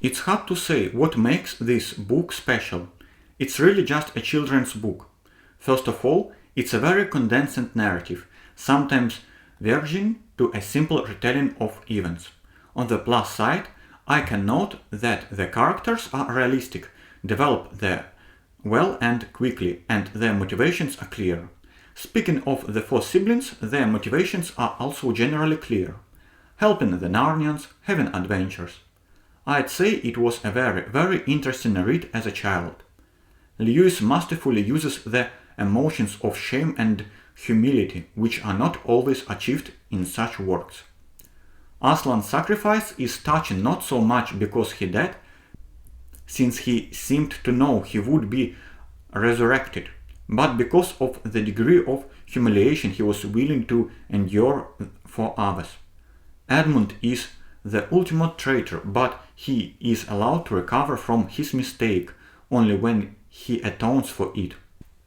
It's hard to say what makes this book special. It's really just a children's book. First of all, it's a very condensed narrative, sometimes verging to a simple retelling of events. On the plus side, I can note that the characters are realistic, develop well and quickly, and their motivations are clear. Speaking of the four siblings, their motivations are also generally clear. Helping the Narnians, having adventures. I'd say it was a very interesting read as a child. Lewis masterfully uses the emotions of shame and humility, which are not always achieved in such works. Aslan's sacrifice is touching not so much because he died, since he seemed to know he would be resurrected, but because of the degree of humiliation he was willing to endure for others. Edmund is the ultimate traitor, but he is allowed to recover from his mistake only when he atones for it.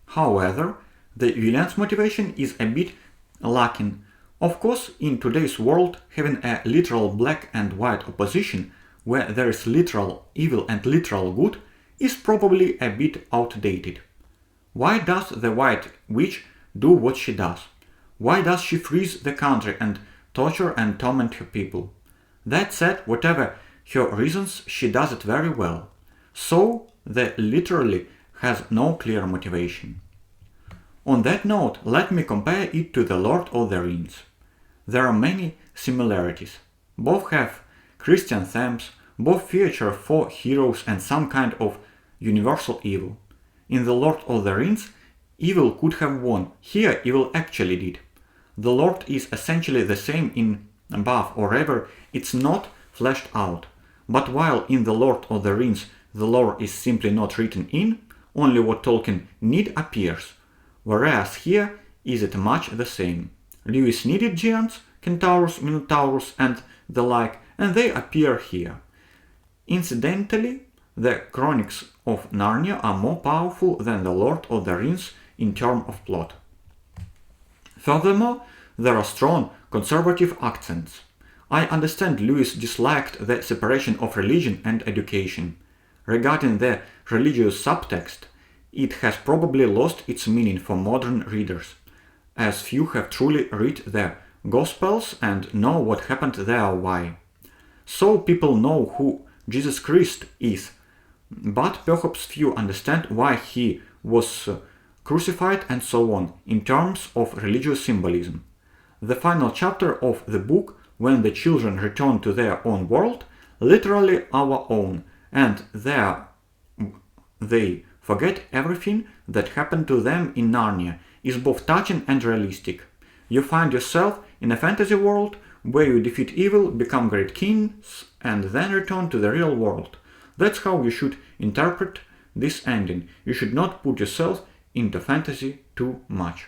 However, the villain's motivation is a bit lacking. Of course, in today's world, having a literal black and white opposition, where there is literal evil and literal good, is probably a bit outdated. Why does the White Witch do what she does? Why does she freeze the country and torture and torment her people? That said, whatever her reasons, she does it very well. So, the literally has no clear motivation. On that note, let me compare it to The Lord of the Rings. There are many similarities. Both have Christian themes, both feature four heroes and some kind of universal evil. In The Lord of the Rings, evil could have won. Here, evil actually did. The Lord is essentially the same in both, or rather, it's not fleshed out. But while in The Lord of the Rings the lore is simply not written in, only what Tolkien need appears, whereas here is it much the same. Lewis needed giants, centaurs, minotaurs and the like, and they appear here. Incidentally, the Chronics of Narnia are more powerful than The Lord of the Rings in terms of plot. Furthermore, there are strong conservative accents. I understand Lewis disliked the separation of religion and education. Regarding the religious subtext, it has probably lost its meaning for modern readers, as few have truly read the Gospels and know what happened there why. So people know who Jesus Christ is, but perhaps few understand why he was crucified and so on, in terms of religious symbolism. The final chapter of the book, when the children return to their own world, literally our own, and there they forget everything that happened to them in Narnia, is both touching and realistic. You find yourself in a fantasy world where you defeat evil, become great kings, and then return to the real world. That's how you should interpret this ending. You should not put yourself into fantasy too much.